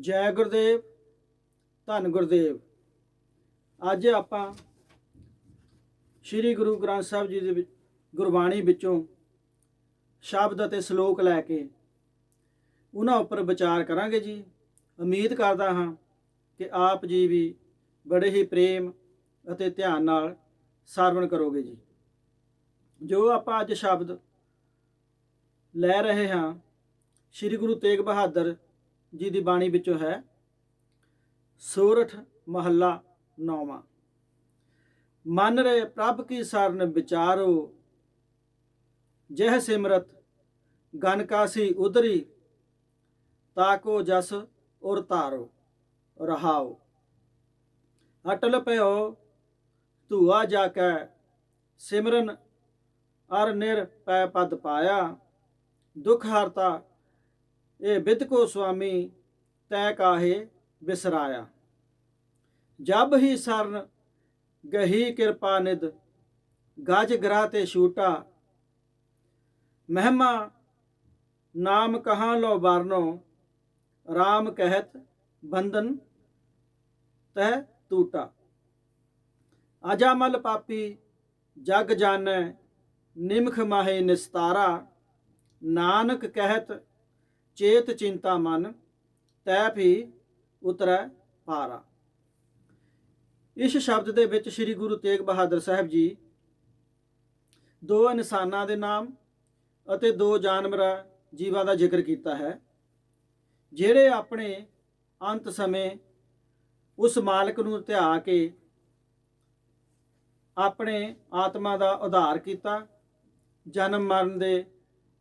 ਜੈ ਗੁਰਦੇਵ, ਧੰਨ ਗੁਰਦੇਵ। ਅੱਜ ਆਪਾਂ ਸ੍ਰੀ ਗੁਰੂ ਗ੍ਰੰਥ ਸਾਹਿਬ ਜੀ ਦੇ ਗੁਰਬਾਣੀ ਵਿੱਚੋਂ ਸ਼ਬਦ ਅਤੇ ਸ਼ਲੋਕ ਲੈ ਕੇ ਉਹਨਾਂ ਉੱਪਰ ਵਿਚਾਰ ਕਰਾਂਗੇ ਜੀ। ਉਮੀਦ ਕਰਦਾ ਹਾਂ ਕਿ ਆਪ ਜੀ ਵੀ ਬੜੇ ਹੀ ਪ੍ਰੇਮ ਅਤੇ ਧਿਆਨ ਨਾਲ ਸਰਵਣ ਕਰੋਗੇ ਜੀ। ਜੋ ਆਪਾਂ ਅੱਜ ਸ਼ਬਦ ਲੈ ਰਹੇ ਹਾਂ ਸ੍ਰੀ ਗੁਰੂ ਤੇਗ ਬਹਾਦਰ जी की बाणी विचों है। सोरठ महला 9वां। मन रे प्रभ की सरन विचारो, जह सिमरत गनकासी उदरी, ताको जस उर तारो रहाओ। अटल पयो धुआ जाकै, सिमरन अर निर पै पद पाया, दुख हरता ए बिद को स्वामी तय काहे बिसराया। जब ही सरन गही कृपा निद, गज ग्रह ते छूटा, महिमा नाम कहाँ लो बारनो, राम कहत बंधन तह टूटा। अजामल पापी जग जानै, निमख माहे निस्तारा, नानक कहत चेत चिंता मन, तैप ही उतरै पारा। इस शब्द ਦੇ ਵਿੱਚ श्री गुरु तेग बहादुर साहब जी दो इनसानां ਦੇ ਨਾਮ ਅਤੇ ਦੋ ਜਾਨਵਰਾਂ ਜੀਵਾਂ ਦਾ ਜ਼ਿਕਰ ਕੀਤਾ ਹੈ, ਜਿਹੜੇ ਆਪਣੇ ਅੰਤ ਸਮੇਂ ਉਸ ਮਾਲਕ ਨੂੰ ਧਿਆ ਕੇ ਆਪਣੇ ਆਤਮਾ ਦਾ ਉਧਾਰ ਕੀਤਾ, ਜਨਮ ਮਰਨ ਦੇ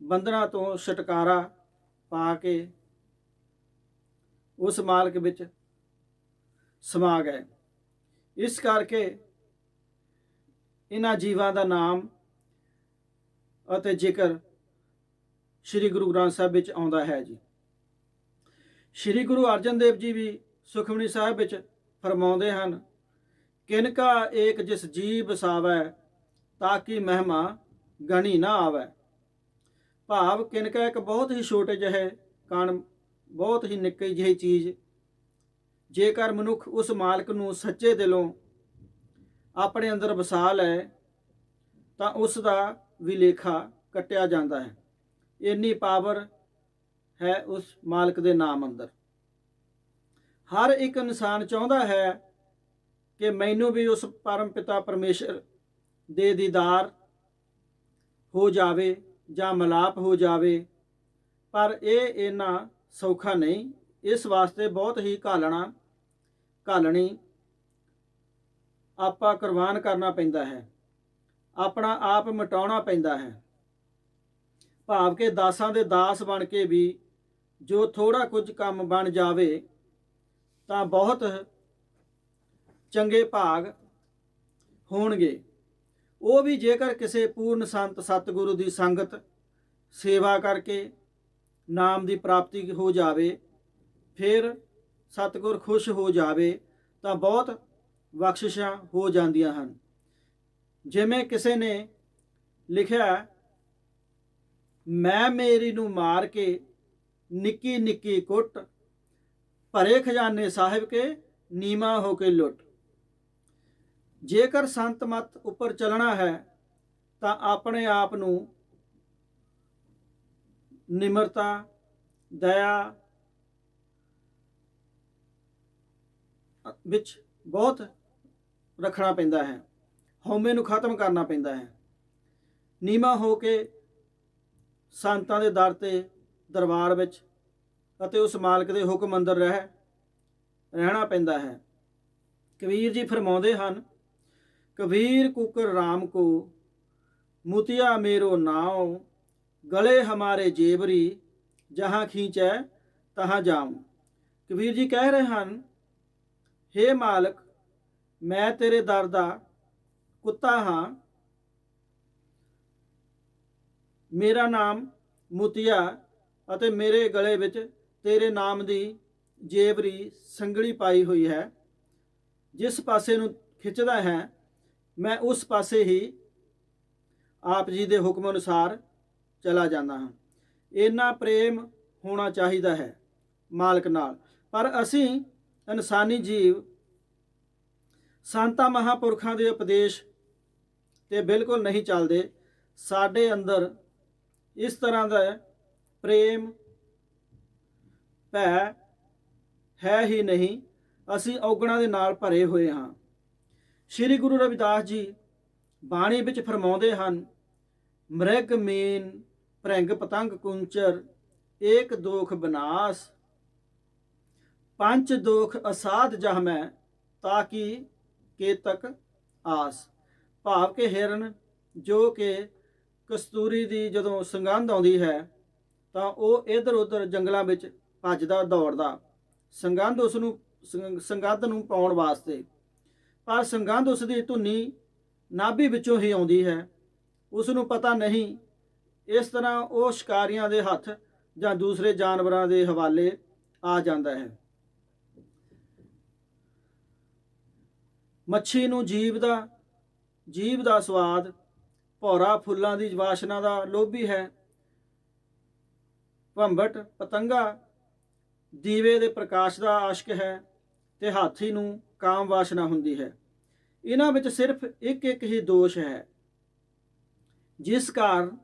ਬੰਧਨਾਂ ਤੋਂ ਛੁਟਕਾਰਾ पा के उस मालक विच समा गए। इस करके इन्हां जीवां दा नाम अते जिक्र श्री गुरु ग्रंथ साहिब विच आउंदा है जी। श्री गुरु अर्जन देव जी भी सुखमनी साहिब विच फरमाउंदे हन, किनका एक जिस जी बसावै, ताकि महिमा गणी ना आवे। भाव किनका एक बहुत ही छोटे ਜਿਹੇ कण, बहुत ही निक्की ਜਿਹੀ चीज़, जेकर मनुख उस मालक ਨੂੰ सच्चे दिलों अपने अंदर वसा लै ਤਾਂ ਉਸ ਦਾ ਵੀ ਲੇਖਾ ਕੱਟਿਆ ਜਾਂਦਾ ਹੈ। ਇੰਨੀ ਪਾਵਰ ਹੈ ਉਸ ਮਾਲਕ ਦੇ ਨਾਮ ਅੰਦਰ। ਹਰ ਇੱਕ ਇਨਸਾਨ ਚਾਹੁੰਦਾ ਹੈ ਕਿ ਮੈਨੂੰ ਵੀ ਉਸ ਪਰਮ ਪਿਤਾ ਪਰਮੇਸ਼ਰ ਦੇ ਦੀਦਾਰ ਹੋ ਜਾਵੇ ਜਾਂ ਮਿਲਾਪ ਹੋ ਜਾਵੇ, ਪਰ ਇਹ ਇੰਨਾ ਸੌਖਾ ਨਹੀਂ। ਇਸ ਵਾਸਤੇ ਬਹੁਤ ਹੀ ਘਾਲਣੀ ਆਪਾਂ ਕੁਰਬਾਨ ਕਰਨਾ ਪੈਂਦਾ ਹੈ, ਆਪਣਾ ਆਪ ਮਿਟਾਉਣਾ ਪੈਂਦਾ ਹੈ। ਭਾਵ ਕਿ ਦਾਸਾਂ ਦੇ ਦਾਸ ਬਣ ਕੇ ਵੀ ਜੋ ਥੋੜਾ ਕੁਝ ਕੰਮ ਬਣ ਜਾਵੇ ਤਾਂ ਬਹੁਤ ਚੰਗੇ ਭਾਗ ਹੋਣਗੇ। ਉਹ ਵੀ ਜੇਕਰ ਕਿਸੇ ਪੂਰਨ ਸੰਤ ਸਤਿਗੁਰੂ ਦੀ ਸੰਗਤ ਸੇਵਾ ਕਰਕੇ ਨਾਮ ਦੀ ਪ੍ਰਾਪਤੀ ਹੋ ਜਾਵੇ, ਫਿਰ ਸਤਿਗੁਰ ਖੁਸ਼ ਹੋ ਜਾਵੇ ਤਾਂ ਬਹੁਤ ਬਖਸ਼ਿਸ਼ਾਂ ਹੋ ਜਾਂਦੀਆਂ ਹਨ। ਜਿਵੇਂ ਕਿਸੇ ਨੇ ਲਿਖਿਆ, ਮੈਂ ਮੇਰੀ ਨੂੰ ਮਾਰ ਕੇ ਨਿੱਕੀ ਨਿੱਕੀ ਕੁੱਟ, ਭਰੇ ਖਜ਼ਾਨੇ ਸਾਹਿਬ ਕੇ ਨੀਵਾਂ ਹੋ ਕੇ ਲੁੱਟ। ਜੇਕਰ ਸੰਤ ਮਤ ਉੱਪਰ ਚੱਲਣਾ ਹੈ ਤਾਂ ਆਪਣੇ ਆਪ ਨੂੰ ਨਿਮਰਤਾ, ਦਇਆ ਵਿੱਚ ਬਹੁਤ ਰੱਖਣਾ ਪੈਂਦਾ ਹੈ। ਹਉਮੈ ਨੂੰ ਖਤਮ ਕਰਨਾ ਪੈਂਦਾ ਹੈ। ਨੀਵਾਂ ਹੋ ਕੇ ਸੰਤਾਂ ਦੇ ਦਰ ਤੇ ਦਰਬਾਰ ਵਿੱਚ ਅਤੇ ਉਸ ਮਾਲਕ ਦੇ ਹੁਕਮ ਅੰਦਰ ਰਹਿਣਾ ਪੈਂਦਾ ਹੈ। ਕਬੀਰ ਜੀ ਫਰਮਾਉਂਦੇ ਹਨ, कबीर कुकर राम को मुतिया मेरो नाव, गले हमारे जेबरी, जहाँ खींचे तहाँ जाऊँ। कबीर जी कह रहे हैं, हे मालक, मैं तेरे दर दा कुत्ता हाँ, मेरा नाम मुतिया ਅਤੇ ਮੇਰੇ ਗਲੇ ਵਿੱਚ ਤੇਰੇ ਨਾਮ ਦੀ ਜੇਬਰੀ ਸੰਗਲੀ ਪਾਈ ਹੋਈ ਹੈ। ਜਿਸ ਪਾਸੇ ਨੂੰ ਖਿੱਚਦਾ ਹੈ मैं उस पासे ही आप जी के हुक्म अनुसार चला जाता हाँ। इन्ना प्रेम होना चाहिए है मालक नाल, ਪਰ ਅਸੀਂ ਇਨਸਾਨੀ ਜੀਵ ਸੰਤਾਂ ਮਹਾਂਪੁਰਖਾਂ ਦੇ ਉਪਦੇਸ਼ ਤੇ ਬਿਲਕੁਲ ਨਹੀਂ ਚੱਲਦੇ। ਸਾਡੇ ਅੰਦਰ ਇਸ ਤਰ੍ਹਾਂ ਦਾ ਪ੍ਰੇਮ ਭੈ ਹੈ ਹੀ ਨਹੀਂ। ਅਸੀਂ ਔਗਣਾਂ ਦੇ ਨਾਲ ਭਰੇ ਹੋਏ ਹਾਂ। ਸ੍ਰੀ ਗੁਰੂ ਰਵਿਦਾਸ ਜੀ ਬਾਣੀ ਵਿੱਚ ਫਰਮਾਉਂਦੇ ਹਨ, ਮ੍ਰਿਗ ਮੀਨ ਭ੍ਰਿੰਗ ਪਤੰਗ ਕੁੰਚਰ ਏਕ ਦੋਖ ਬਨਾਸ ਪੰਚ ਦੋਖ ਅਸਾਧ ਜਹ ਮੈਂ ਤਾਕੀ ਕੇਤਕ ਆਸ। ਭਾਵ ਕਿ ਹਿਰਨ ਜੋ ਕਿ ਕਸਤੂਰੀ ਦੀ ਜਦੋਂ ਸੁਗੰਧ ਆਉਂਦੀ ਹੈ ਤਾਂ ਉਹ ਇੱਧਰ ਉੱਧਰ ਜੰਗਲਾਂ ਵਿੱਚ ਭੱਜਦਾ ਦੌੜਦਾ ਸੁਗੰਧ ਨੂੰ ਪਾਉਣ ਵਾਸਤੇ, ਪਰ ਸੁਗੰਧ ਉਸ ਦੀ ਧੁਨੀ ਨਾਭੀ ਵਿੱਚੋਂ ਹੀ ਆਉਂਦੀ ਹੈ, ਉਸ ਨੂੰ ਪਤਾ ਨਹੀਂ। ਇਸ ਤਰ੍ਹਾਂ ਉਹ ਸ਼ਿਕਾਰੀਆਂ ਦੇ ਹੱਥ ਜਾਂ ਦੂਸਰੇ ਜਾਨਵਰਾਂ ਦੇ ਹਵਾਲੇ ਆ ਜਾਂਦਾ ਹੈ। ਮੱਛੀ ਨੂੰ ਜੀਵ ਦਾ ਸਵਾਦ, ਭੌਰਾ ਫੁੱਲਾਂ ਦੀ ਵਾਸ਼ਨਾ ਦਾ ਲੋਭੀ ਹੈ, ਭੰਬਟ ਪਤੰਗਾ ਦੀਵੇ ਦੇ ਪ੍ਰਕਾਸ਼ ਦਾ ਆਸ਼ਕ ਹੈ, ਤੇ ਹਾਥੀ ਨੂੰ ਕਾਮ ਵਾਸ਼ਨਾ ਹੁੰਦੀ ਹੈ। ਇਹਨਾਂ ਵਿੱਚ ਸਿਰਫ ਇੱਕ ਹੀ ਦੋਸ਼ ਹੈ, ਜਿਸ ਕਾਰਨ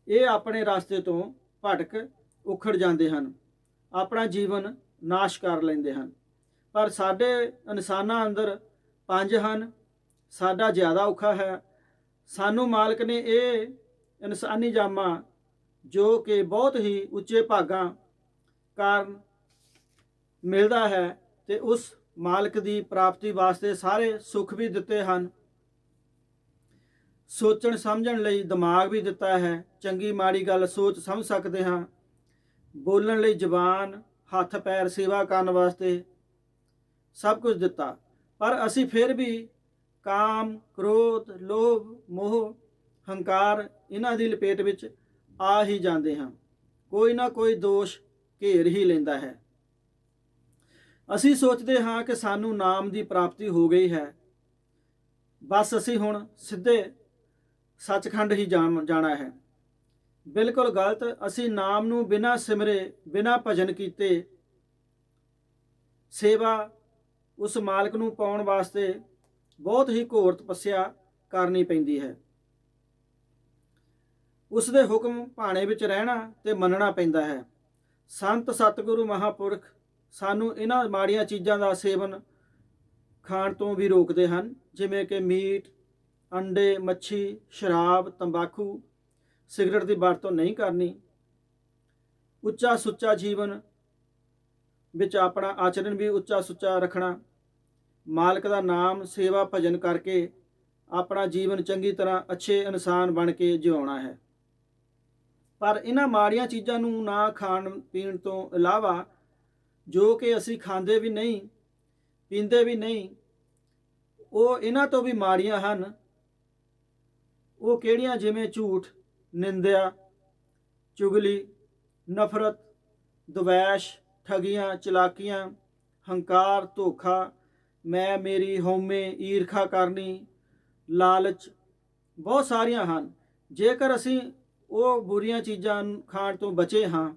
ਇਹ ਆਪਣੇ ਰਸਤੇ ਤੋਂ ਭਟਕ ਉਖੜ ਜਾਂਦੇ ਹਨ, ਆਪਣਾ ਜੀਵਨ ਨਾਸ਼ ਕਰ ਲੈਂਦੇ ਹਨ। ਪਰ ਸਾਡੇ ਇਨਸਾਨਾਂ ਅੰਦਰ ਪੰਜ ਹਨ। ਸਾਡਾ ਜ਼ਿਆਦਾ ਔਖਾ ਹੈ। ਸਾਨੂੰ ਮਾਲਕ ਨੇ ਇਹ ਇਨਸਾਨੀ ਜਾਮਾ, ਜੋ ਕਿ ਬਹੁਤ ਹੀ ਉੱਚੇ ਭਾਗਾਂ ਕਾਰਨ ਮਿਲਦਾ ਹੈ, ਤੇ ਉਸ ਮਾਲਕ ਦੀ ਪ੍ਰਾਪਤੀ ਵਾਸਤੇ ਸਾਰੇ ਸੁੱਖ ਵੀ ਦਿੱਤੇ ਹਨ। ਸੋਚਣ ਸਮਝਣ ਲਈ ਦਿਮਾਗ ਵੀ ਦਿੱਤਾ ਹੈ। ਚੰਗੀ ਮਾੜੀ ਗੱਲ ਸੋਚ ਸਮਝ ਸਕਦੇ ਹਾਂ। ਬੋਲਣ ਲਈ ਜ਼ੁਬਾਨ, ਹੱਥ ਪੈਰ, ਸੇਵਾ ਕਰਨ ਵਾਸਤੇ ਸਭ ਕੁਝ ਦਿੱਤਾ। ਪਰ ਅਸੀਂ ਫਿਰ ਵੀ ਕਾਮ, ਕ੍ਰੋਧ, ਲੋਭ, ਮੋਹ, ਹੰਕਾਰ ਇਹਨਾਂ ਦੀ ਲਪੇਟ ਵਿੱਚ ਆ ਹੀ ਜਾਂਦੇ ਹਾਂ। ਕੋਈ ਨਾ ਕੋਈ ਦੋਸ਼ ਘੇਰ ਹੀ ਲੈਂਦਾ ਹੈ। ਅਸੀਂ ਸੋਚਦੇ ਹਾਂ ਕਿ ਸਾਨੂੰ ਨਾਮ ਦੀ ਪ੍ਰਾਪਤੀ ਹੋ ਗਈ ਹੈ, ਬਸ ਅਸੀਂ ਹੁਣ ਸਿੱਧੇ ਸੱਚਖੰਡ ਹੀ ਜਾਣਾ ਹੈ। ਬਿਲਕੁਲ ਗਲਤ। ਅਸੀਂ ਨਾਮ ਨੂੰ ਬਿਨਾਂ ਸਿਮਰੇ, ਬਿਨਾਂ ਭਜਨ ਕੀਤੇ ਸੇਵਾ ਉਸ ਮਾਲਕ ਨੂੰ ਪਾਉਣ ਵਾਸਤੇ ਬਹੁਤ ਹੀ ਘੋਰ ਤਪੱਸਿਆ ਕਰਨੀ ਪੈਂਦੀ ਹੈ। ਉਸ ਦੇ ਹੁਕਮ ਭਾਣੇ ਵਿੱਚ ਰਹਿਣਾ ਤੇ ਮੰਨਣਾ ਪੈਂਦਾ ਹੈ। ਸੰਤ ਸਤਿਗੁਰੂ ਮਹਾਂਪੁਰਖ ਸਾਨੂੰ ਇਹਨਾਂ ਮਾੜੀਆਂ ਚੀਜ਼ਾਂ ਦਾ ਸੇਵਨ ਖਾਣ ਤੋਂ ਵੀ ਰੋਕਦੇ ਹਨ, ਜਿਵੇਂ ਕਿ ਮੀਟ, ਅੰਡੇ, ਮੱਛੀ, ਸ਼ਰਾਬ, ਤੰਬਾਕੂ, ਸਿਗਰਟ ਦੀ ਵਰਤੋਂ ਨਹੀਂ ਕਰਨੀ। ਉੱਚਾ ਸੁੱਚਾ ਜੀਵਨ ਵਿੱਚ ਆਪਣਾ ਆਚਰਣ ਵੀ ਉੱਚਾ ਸੁੱਚਾ ਰੱਖਣਾ। ਮਾਲਕ ਦਾ ਨਾਮ, ਸੇਵਾ, ਭਜਨ ਕਰਕੇ ਆਪਣਾ ਜੀਵਨ ਚੰਗੀ ਤਰ੍ਹਾਂ ਅੱਛੇ ਇਨਸਾਨ ਬਣ ਕੇ ਜਿਉਣਾ ਹੈ। ਪਰ ਇਹਨਾਂ ਮਾੜੀਆਂ ਚੀਜ਼ਾਂ ਨੂੰ ਨਾ ਖਾਣ ਪੀਣ ਤੋਂ ਇਲਾਵਾ, ਜੋ ਕਿ ਅਸੀਂ ਖਾਂਦੇ ਵੀ ਨਹੀਂ, ਪੀਂਦੇ ਵੀ ਨਹੀਂ, ਉਹ ਇਹਨਾਂ ਤੋਂ ਵੀ ਮਾੜੀਆਂ ਹਨ। ਉਹ ਕਿਹੜੀਆਂ? ਜਿਵੇਂ ਝੂਠ, ਨਿੰਦਿਆ, ਚੁਗਲੀ, ਨਫ਼ਰਤ, ਦਵੈਸ਼, ਠਗੀਆਂ, ਚਲਾਕੀਆਂ, ਹੰਕਾਰ, ਧੋਖਾ, ਮੈਂ ਮੇਰੀ, ਹਉਮੈ, ਈਰਖਾ ਕਰਨੀ, ਲਾਲਚ, ਬਹੁਤ ਸਾਰੀਆਂ ਹਨ। ਜੇਕਰ ਅਸੀਂ ਉਹ ਬੁਰੀਆਂ ਚੀਜ਼ਾਂ ਖਾਣ ਤੋਂ ਬਚੇ ਹਾਂ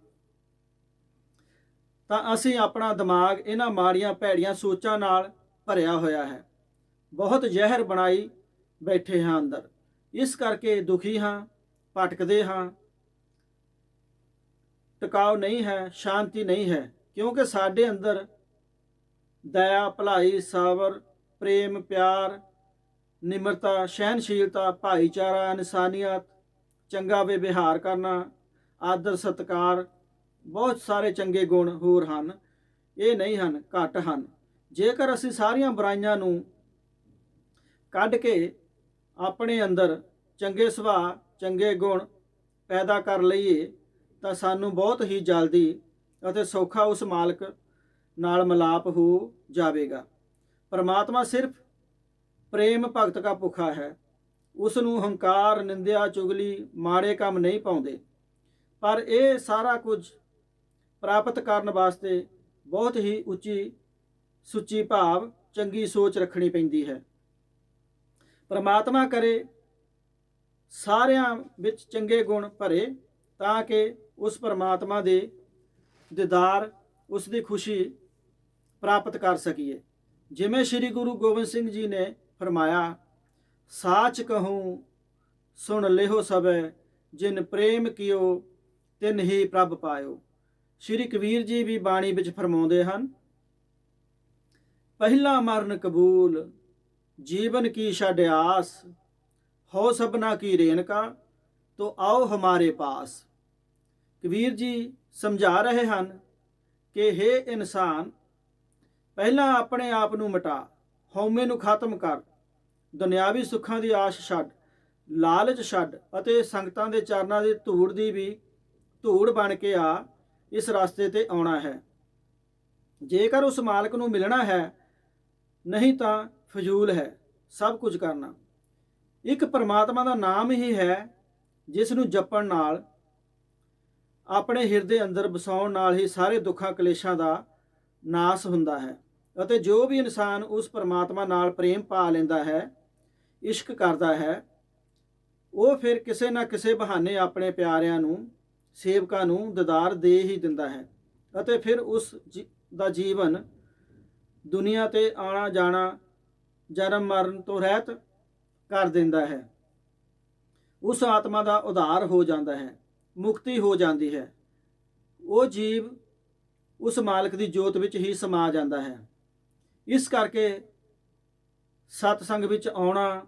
ਤਾਂ ਅਸੀਂ ਆਪਣਾ ਦਿਮਾਗ ਇਹਨਾਂ ਮਾੜੀਆਂ ਭੈੜੀਆਂ ਸੋਚਾਂ ਨਾਲ ਭਰਿਆ ਹੋਇਆ ਹੈ। ਬਹੁਤ ਜ਼ਹਿਰ ਬਣਾਈ ਬੈਠੇ ਹਾਂ ਅੰਦਰ। ਇਸ ਕਰਕੇ ਦੁਖੀ ਹਾਂ, ਭਟਕਦੇ ਹਾਂ, ਟਿਕਾਓ ਨਹੀਂ ਹੈ, ਸ਼ਾਂਤੀ ਨਹੀਂ ਹੈ, ਕਿਉਂਕਿ ਸਾਡੇ ਅੰਦਰ ਦਇਆ, ਭਲਾਈ, ਸਬਰ, ਪ੍ਰੇਮ, ਪਿਆਰ, ਨਿਮਰਤਾ, ਸਹਿਨਸ਼ੀਲਤਾ, ਭਾਈਚਾਰਾ, ਇਨਸਾਨੀਅਤ, ਚੰਗਾ ਵਿਵਹਾਰ ਕਰਨਾ, ਆਦਰ ਸਤਿਕਾਰ, ਬਹੁਤ ਸਾਰੇ ਚੰਗੇ ਗੁਣ ਹੋਰ ਹਨ। ਇਹ ਨਹੀਂ ਹਨ, ਘੱਟ ਹਨ। ਜੇਕਰ ਅਸੀਂ ਸਾਰੀਆਂ ਬੁਰਾਈਆਂ ਨੂੰ ਕੱਢ ਕੇ ਆਪਣੇ ਅੰਦਰ ਚੰਗੇ ਸੁਭਾਅ, ਚੰਗੇ ਗੁਣ ਪੈਦਾ ਕਰ ਲਈਏ ਤਾਂ ਸਾਨੂੰ ਬਹੁਤ ਹੀ ਜਲਦੀ ਅਤੇ ਸੌਖਾ ਉਸ ਮਾਲਕ ਨਾਲ ਮਿਲਾਪ ਹੋ ਜਾਵੇਗਾ। ਪਰਮਾਤਮਾ ਸਿਰਫ ਪ੍ਰੇਮ ਭਗਤ ਦਾ ਭੁੱਖਾ ਹੈ। ਉਸ ਨੂੰ ਹੰਕਾਰ, ਨਿੰਦਿਆ, ਚੁਗਲੀ, ਮਾੜੇ ਕੰਮ ਨਹੀਂ ਪਾਉਂਦੇ। ਪਰ ਇਹ ਸਾਰਾ ਕੁਝ ਪ੍ਰਾਪਤ ਕਰਨ ਵਾਸਤੇ ਬਹੁਤ ਹੀ ਉੱਚੀ ਸੁੱਚੀ ਭਾਵ, ਚੰਗੀ ਸੋਚ ਰੱਖਣੀ ਪੈਂਦੀ ਹੈ। ਪਰਮਾਤਮਾ ਕਰੇ ਸਾਰਿਆਂ ਵਿੱਚ ਚੰਗੇ ਗੁਣ ਭਰੇ, ਤਾਂ ਕਿ ਉਸ ਪਰਮਾਤਮਾ ਦੇ ਦੀਦਾਰ, ਉਸ ਦੀ ਖੁਸ਼ੀ ਪ੍ਰਾਪਤ ਕਰ ਸਕੀਏ। ਜਿਵੇਂ ਸ੍ਰੀ ਗੁਰੂ ਗੋਬਿੰਦ ਸਿੰਘ ਜੀ ਨੇ ਫਰਮਾਇਆ, ਸਾਚ ਕਹੂੰ ਸੁਣ ਲਿਹੋ ਸਭੈ, ਜਿਨ ਪ੍ਰੇਮ ਕੀਓ ਤਿਨ ਹੀ ਪ੍ਰਭ ਪਾਇਓ। ਸ੍ਰੀ ਕਬੀਰ ਜੀ ਵੀ ਬਾਣੀ ਵਿੱਚ ਫਰਮਾਉਂਦੇ ਹਨ, ਪਹਿਲਾ ਮਰਨ ਕਬੂਲ ਜੀਵਨ ਕੀ ਛੱਡ ਆਸ, ਹੋ ਸਭਨਾ ਕੀ ਰੇਨਕਾ ਤੋ ਆਓ ਹਮਾਰੇ ਪਾਸ। ਕਬੀਰ ਜੀ ਸਮਝਾ ਰਹੇ ਹਨ ਕਿ ਹੇ ਇਨਸਾਨ, ਪਹਿਲਾਂ ਆਪਣੇ ਆਪ ਨੂੰ ਮਿਟਾ, ਹਉਮੈ ਨੂੰ ਖਤਮ ਕਰ, ਦੁਨਿਆਵੀ ਸੁੱਖਾਂ ਦੀ ਆਸ਼ ਛੱਡ, ਲਾਲਚ ਛੱਡ ਅਤੇ ਸੰਗਤਾਂ ਦੇ ਚਰਨਾਂ ਦੀ ਧੂੜ ਦੀ ਵੀ ਧੂੜ ਬਣ ਕੇ ਆ ਇਸ ਰਸਤੇ ਤੇ ਆਉਣਾ ਹੈ। ਜੇਕਰ ਉਸ ਮਾਲਕ ਨੂੰ ਮਿਲਣਾ ਹੈ, ਨਹੀਂ ਤਾਂ ਫਜ਼ੂਲ ਹੈ ਸਭ ਕੁਝ ਕਰਨਾ। ਇੱਕ ਪਰਮਾਤਮਾ ਦਾ ਨਾਮ ਹੀ ਹੈ ਜਿਸ ਨੂੰ ਜਪਣ ਨਾਲ, ਆਪਣੇ ਹਿਰਦੇ ਅੰਦਰ ਵਸਾਉਣ ਨਾਲ ਹੀ ਸਾਰੇ ਦੁੱਖਾਂ ਕਲੇਸ਼ਾਂ ਦਾ ਨਾਸ ਹੁੰਦਾ ਹੈ। ਅਤੇ ਜੋ ਵੀ ਇਨਸਾਨ ਉਸ ਪਰਮਾਤਮਾ ਨਾਲ ਪ੍ਰੇਮ ਪਾ ਲੈਂਦਾ ਹੈ, ਇਸ਼ਕ ਕਰਦਾ ਹੈ, ਉਹ ਫਿਰ ਕਿਸੇ ਨਾ ਕਿਸੇ ਬਹਾਨੇ ਆਪਣੇ ਪਿਆਰਿਆਂ ਨੂੰ, ਸੇਵਕਾਂ ਨੂੰ ਦੀਦਾਰ ਦੇ ਹੀ ਦਿੰਦਾ ਹੈ ਅਤੇ ਫਿਰ ਉਸ ਦਾ ਜੀਵਨ ਦੁਨੀਆ ਤੇ ਆਣਾ ਜਾਣਾ, ਜਨਮ ਮਰਨ ਤੋਂ ਰਹਿਤ ਕਰ ਦਿੰਦਾ ਹੈ। ਉਸ ਆਤਮਾ ਦਾ ਉਧਾਰ ਹੋ ਜਾਂਦਾ ਹੈ, ਮੁਕਤੀ ਹੋ ਜਾਂਦੀ ਹੈ। ਉਹ ਜੀਵ ਉਸ ਮਾਲਕ ਦੀ ਜੋਤ ਵਿੱਚ ਹੀ ਸਮਾ ਜਾਂਦਾ ਹੈ। ਇਸ ਕਰਕੇ ਸਤਸੰਗ ਵਿੱਚ ਆਉਣਾ,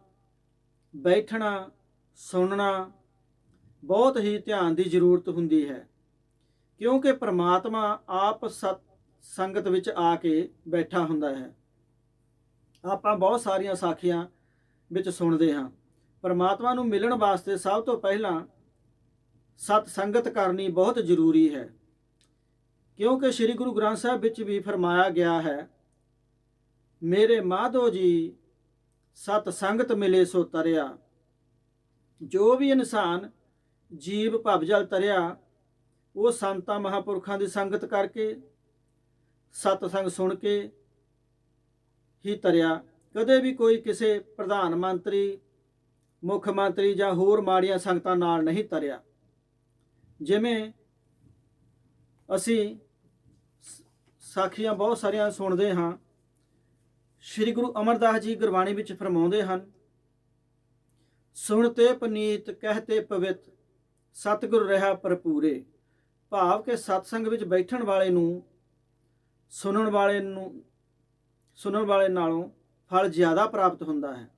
ਬੈਠਣਾ, ਸੁਣਨਾ ਬਹੁਤ ਹੀ ਧਿਆਨ ਦੀ ਜ਼ਰੂਰਤ ਹੁੰਦੀ ਹੈ, ਕਿਉਂਕਿ ਪ੍ਰਮਾਤਮਾ ਆਪ ਸਤ ਸੰਗਤ ਵਿੱਚ ਆ ਕੇ ਬੈਠਾ ਹੁੰਦਾ ਹੈ। ਆਪਾਂ ਬਹੁਤ ਸਾਰੀਆਂ ਸਾਖੀਆਂ ਵਿੱਚ ਸੁਣਦੇ ਹਾਂ, ਪ੍ਰਮਾਤਮਾ ਨੂੰ ਮਿਲਣ ਵਾਸਤੇ ਸਭ ਤੋਂ ਪਹਿਲਾਂ ਸਤ ਸੰਗਤ ਕਰਨੀ ਬਹੁਤ ਜ਼ਰੂਰੀ ਹੈ, ਕਿਉਂਕਿ ਸ੍ਰੀ ਗੁਰੂ ਗ੍ਰੰਥ ਸਾਹਿਬ ਵਿੱਚ ਵੀ ਫਰਮਾਇਆ ਗਿਆ ਹੈ, ਮੇਰੇ ਮਾਧੋ ਜੀ ਸਤ ਸੰਗਤ ਮਿਲੇ ਸੋ ਤਰਿਆ। ਜੋ ਵੀ ਇਨਸਾਨ ਜੀਵ ਭਵਜਲ ਤਰਿਆ, ਉਹ ਸੰਤਾਂ ਮਹਾਂਪੁਰਖਾਂ ਦੀ ਸੰਗਤ ਕਰਕੇ, ਸਤਸੰਗ ਸੁਣ ਕੇ ਹੀ ਤਰਿਆ। ਕਦੇ ਵੀ ਕੋਈ ਕਿਸੇ ਪ੍ਰਧਾਨ ਮੰਤਰੀ, ਮੁੱਖ ਮੰਤਰੀ ਜਾਂ ਹੋਰ ਮਾੜੀਆਂ ਸੰਗਤਾਂ ਨਾਲ ਨਹੀਂ ਤਰਿਆ। ਜਿਵੇਂ ਅਸੀਂ ਸਾਖੀਆਂ ਬਹੁਤ ਸਾਰੀਆਂ ਸੁਣਦੇ ਹਾਂ, ਸ੍ਰੀ ਗੁਰੂ ਅਮਰਦਾਸ ਜੀ ਗੁਰਬਾਣੀ ਵਿੱਚ ਫਰਮਾਉਂਦੇ ਹਨ, ਸੁਣਤੇ ਪਨੀਤ ਕਹਤੇ ਪਵਿੱਤ, ਸਤਿਗੁਰ ਰਹਾ ਭਰਪੂਰੇ। ਭਾਵ ਕਿ ਸਤਸੰਗ ਵਿੱਚ ਬੈਠਣ ਵਾਲੇ ਨੂੰ ਸੁਣਨ ਵਾਲੇ ਨਾਲੋਂ ਫਲ ਜ਼ਿਆਦਾ ਪ੍ਰਾਪਤ ਹੁੰਦਾ ਹੈ।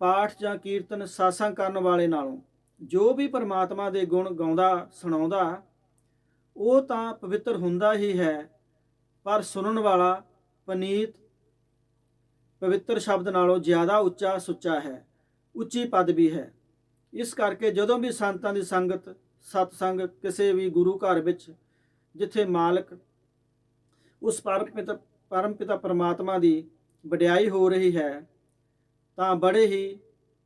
ਪਾਠ ਜਾਂ ਕੀਰਤਨ ਸਾਸੰਗ ਕਰਨ ਵਾਲੇ ਨਾਲੋਂ ਜੋ ਵੀ ਪਰਮਾਤਮਾ ਦੇ ਗੁਣ ਗਾਉਂਦਾ ਸੁਣਾਉਂਦਾ, ਉਹ ਤਾਂ ਪਵਿੱਤਰ ਹੁੰਦਾ ਹੀ ਹੈ, ਪਰ ਸੁਣਨ ਵਾਲਾ ਪਨੀਤ ਪਵਿੱਤਰ ਸ਼ਬਦ ਨਾਲੋਂ ਜ਼ਿਆਦਾ ਉੱਚਾ ਸੁੱਚਾ ਹੈ, ਉੱਚੀ ਪਦਵੀ ਹੈ। ਇਸ ਕਰਕੇ ਜਦੋਂ ਵੀ ਸੰਤਾਂ ਦੀ ਸੰਗਤ, ਸਤਸੰਗ ਕਿਸੇ ਵੀ ਗੁਰੂ ਘਰ ਵਿੱਚ, ਜਿੱਥੇ ਮਾਲਕ ਉਸ ਪਰਮ ਪਿਤਾ ਪਰਮਾਤਮਾ ਦੀ ਵਡਿਆਈ ਹੋ ਰਹੀ ਹੈ, ਤਾਂ ਬੜੇ ਹੀ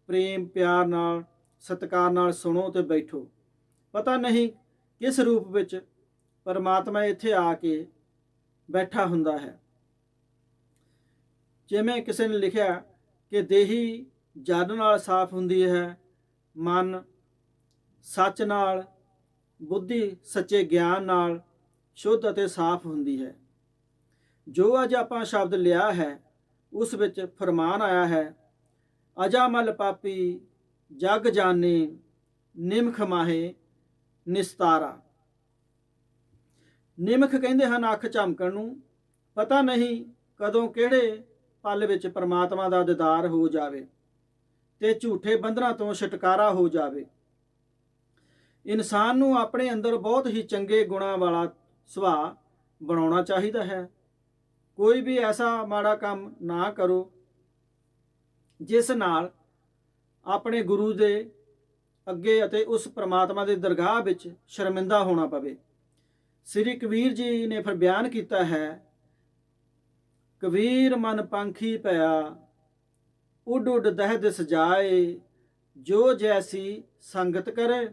ਪ੍ਰੇਮ ਪਿਆਰ ਨਾਲ, ਸਤਿਕਾਰ ਨਾਲ ਸੁਣੋ ਤੇ ਬੈਠੋ। ਪਤਾ ਨਹੀਂ ਕਿਸ ਰੂਪ ਵਿੱਚ ਪਰਮਾਤਮਾ ਇੱਥੇ ਆ ਕੇ ਬੈਠਾ ਹੁੰਦਾ ਹੈ। ਜਿਵੇਂ ਕਿਸੇ ਨੇ ਲਿਖਿਆ ਕਿ ਦੇਹੀ ਜਲ ਨਾਲ ਸਾਫ਼ ਹੁੰਦੀ ਹੈ, ਮਨ ਸੱਚ ਨਾਲ, ਬੁੱਧੀ ਸੱਚੇ ਗਿਆਨ ਨਾਲ ਸ਼ੁੱਧ ਅਤੇ ਸਾਫ਼ ਹੁੰਦੀ ਹੈ। ਜੋ ਅੱਜ ਆਪਾਂ ਸ਼ਬਦ ਲਿਆ ਹੈ, ਉਸ ਵਿੱਚ ਫਰਮਾਨ ਆਇਆ ਹੈ, ਅਜਾਮਲ ਪਾਪੀ ਜਗ ਜਾਣੇ, ਨਿਮਖ ਮਾਹੇ ਨਿਸਤਾਰਾ। ਨਿਮਖ ਕਹਿੰਦੇ ਹਨ ਅੱਖ ਝਮਕਣ ਨੂੰ। ਪਤਾ ਨਹੀਂ ਕਦੋਂ ਕਿਹੜੇ ਪਲ ਵਿੱਚ ਪਰਮਾਤਮਾ ਦਾ ਦੀਦਾਰ ਹੋ ਜਾਵੇ ਤੇ ਝੂਠੇ ਬੰਧਨਾਂ ਤੋਂ ਛੁਟਕਾਰਾ ਹੋ ਜਾਵੇ। ਇਨਸਾਨ ਨੂੰ ਆਪਣੇ ਅੰਦਰ ਬਹੁਤ ਹੀ ਚੰਗੇ ਗੁਣਾਂ ਵਾਲਾ ਸੁਭਾਅ ਬਣਾਉਣਾ ਚਾਹੀਦਾ ਹੈ। ਕੋਈ ਵੀ ਐਸਾ ਮਾੜਾ ਕੰਮ ਨਾ ਕਰੋ ਜਿਸ ਨਾਲ ਆਪਣੇ ਗੁਰੂ ਦੇ ਅੱਗੇ ਅਤੇ ਉਸ ਪ੍ਰਮਾਤਮਾ ਦੇ ਦਰਗਾਹ ਵਿੱਚ ਸ਼ਰਮਿੰਦਾ ਹੋਣਾ ਪਵੇ। ਸ੍ਰੀ ਕਬੀਰ ਜੀ ਨੇ ਫਿਰ ਬਿਆਨ ਕੀਤਾ ਹੈ, ਕਬੀਰ ਮਨ ਪੰਖੀ ਪਿਆ, ਉੱਡ ਉੱਡ ਦਹਿ ਸਜਾਏ, ਜੋ ਜੈਸੀ ਸੰਗਤ ਕਰੇ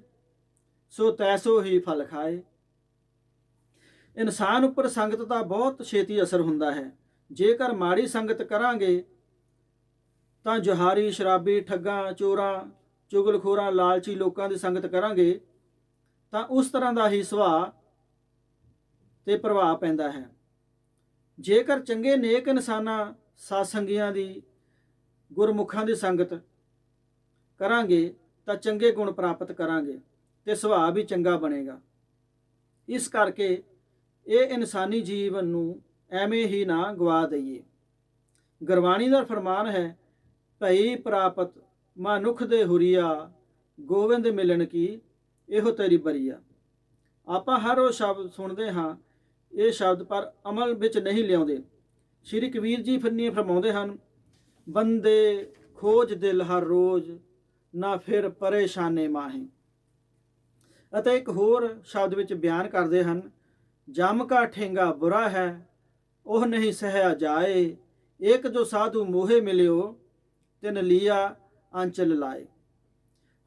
ਸੋ ਤੈਸੋ ਹੀ ਫਲ ਖਾਏ। ਇਨਸਾਨ ਉੱਪਰ ਸੰਗਤ ਦਾ ਬਹੁਤ ਛੇਤੀ ਅਸਰ ਹੁੰਦਾ ਹੈ। ਜੇਕਰ ਮਾੜੀ ਸੰਗਤ ਕਰਾਂਗੇ ਤਾਂ ਜੁਹਾਰੀ, ਸ਼ਰਾਬੀ, ਠੱਗਾਂ, ਚੋਰਾਂ, ਚੁਗਲਖੋਰਾਂ, ਲਾਲਚੀ ਲੋਕਾਂ ਦੀ ਸੰਗਤ ਕਰਾਂਗੇ ਤਾਂ ਉਸ ਤਰ੍ਹਾਂ ਦਾ ਹੀ ਸੁਭਾਅ ਤੇ ਪ੍ਰਭਾਵ ਪੈਂਦਾ ਹੈ। ਜੇਕਰ ਚੰਗੇ ਨੇਕ ਇਨਸਾਨਾਂ, ਸਾਧ-ਸੰਗੀਆਂ ਦੀ, ਗੁਰਮੁਖਾਂ ਦੀ ਸੰਗਤ ਕਰਾਂਗੇ ਤਾਂ ਚੰਗੇ ਗੁਣ ਪ੍ਰਾਪਤ ਕਰਾਂਗੇ ਤੇ ਸੁਭਾਅ ਵੀ ਚੰਗਾ ਬਣੇਗਾ। ਇਸ ਕਰਕੇ ਇਹ ਇਨਸਾਨੀ ਜੀਵਨ ਨੂੰ ਐਵੇਂ ਹੀ ਨਾ ਗਵਾ ਦਈਏ। ਗੁਰਬਾਣੀ ਦਾ ਫਰਮਾਨ ਹੈ, ਭਈ ਪ੍ਰਾਪਤ ਮਨੁੱਖ ਦੇ ਹੁਰੀਆ, ਗੋਬਿੰਦ ਮਿਲਣ ਕੀ ਇਹੋ ਤੇਰੀ ਬਰੀਆ। ਆਪਾਂ ਹਰ ਉਹ ਸ਼ਬਦ ਸੁਣਦੇ ਹਾਂ, ਇਹ ਸ਼ਬਦ ਪਰ ਅਮਲ ਵਿੱਚ ਨਹੀਂ ਲਿਆਉਂਦੇ। ਸ਼੍ਰੀ ਕਬੀਰ ਜੀ ਫਰਮਾਉਂਦੇ ਹਨ, ਬੰਦੇ ਖੋਜ ਦਿਲ ਹਰ ਰੋਜ਼, ਨਾ ਫਿਰ ਪਰੇਸ਼ਾਨੇ ਮਾਹੀ। ਅਤੇ ਇੱਕ ਹੋਰ ਸ਼ਬਦ ਵਿੱਚ ਬਿਆਨ ਕਰਦੇ ਹਨ, ਜਮ ਕਾ ਠੇਂਗਾ ਬੁਰਾ ਹੈ, ਉਹ ਨਹੀਂ ਸਹਿਆ ਜਾਏ, ਇੱਕ ਜੋ ਸਾਧੂ ਮੋਹੇ ਮਿਲਿਓ, ਤਿਨ ਲੀਆ ਆਂਚਲ ਲਾਏ।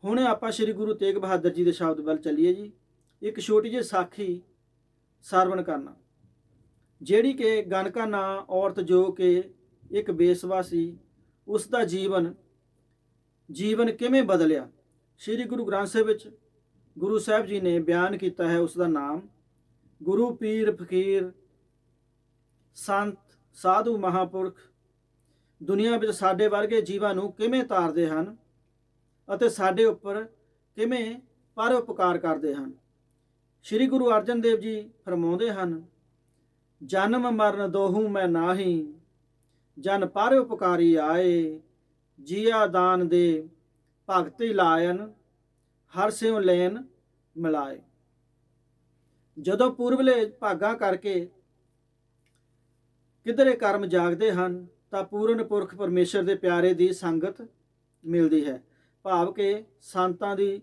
ਹੁਣ ਆਪਾਂ ਸ਼੍ਰੀ ਗੁਰੂ ਤੇਗ ਬਹਾਦਰ ਜੀ ਦੇ ਸ਼ਬਦ ਵੱਲ ਚੱਲੀਏ ਜੀ। ਇੱਕ ਛੋਟੀ ਜਿਹੀ ਸਾਖੀ ਸਰਵਣ ਕਰਨਾ, ਜਿਹੜੀ ਕਿ ਗਨਕਾ ਨਾਂ ਔਰਤ ਜੋ ਕਿ ਇੱਕ ਬੇਸਵਾ ਸੀ, ਉਸ ਦਾ ਜੀਵਨ ਕਿਵੇਂ ਬਦਲਿਆ। ਸ਼੍ਰੀ ਗੁਰੂ ਗ੍ਰੰਥ ਸਾਹਿਬ ਵਿੱਚ ਗੁਰੂ ਸਾਹਿਬ ਜੀ ਨੇ ਬਿਆਨ ਕੀਤਾ ਹੈ। ਉਸ ਦਾ ਨਾਮ ਗੁਰੂ ਪੀਰ ਫਕੀਰ ਸੰਤ ਸਾਧੂ ਮਹਾਂਪੁਰਖ ਦੁਨੀਆ ਵਿੱਚ ਸਾਡੇ ਵਰਗੇ ਜੀਵਾਂ ਨੂੰ ਕਿਵੇਂ ਤਾਰਦੇ ਹਨ ਅਤੇ ਸਾਡੇ ਉੱਪਰ ਕਿਵੇਂ ਪਰਉਪਕਾਰ ਕਰਦੇ ਹਨ। ਸ਼੍ਰੀ ਗੁਰੂ ਅਰਜਨ ਦੇਵ ਜੀ ਫਰਮਾਉਂਦੇ ਹਨ, ਜਨਮ ਮਰਨ ਦੋਹੂ ਮੈਂ ਨਾਹੀ, ਜਨ ਪਰਉਪਕਾਰੀ ਆਏ, ਜੀਆ ਦਾਨ ਦੇ ਭਗਤੀ ਲਾਇਨ, ਹਰ ਸਿਉ ਲੈਨ ਮਿਲਾਏ। ਜਦੋਂ ਪੂਰਬਲੇ ਭਾਗਾਂ ਕਰਕੇ ਕਿਧਰੇ ਕਰਮ ਜਾਗਦੇ ਹਨ ਤਾਂ ਪੂਰਨ ਪੁਰਖ ਪਰਮੇਸ਼ਰ ਦੇ ਪਿਆਰੇ ਦੀ ਸੰਗਤ ਮਿਲਦੀ ਹੈ, ਭਾਵ ਕਿ ਸੰਤਾਂ ਦੀ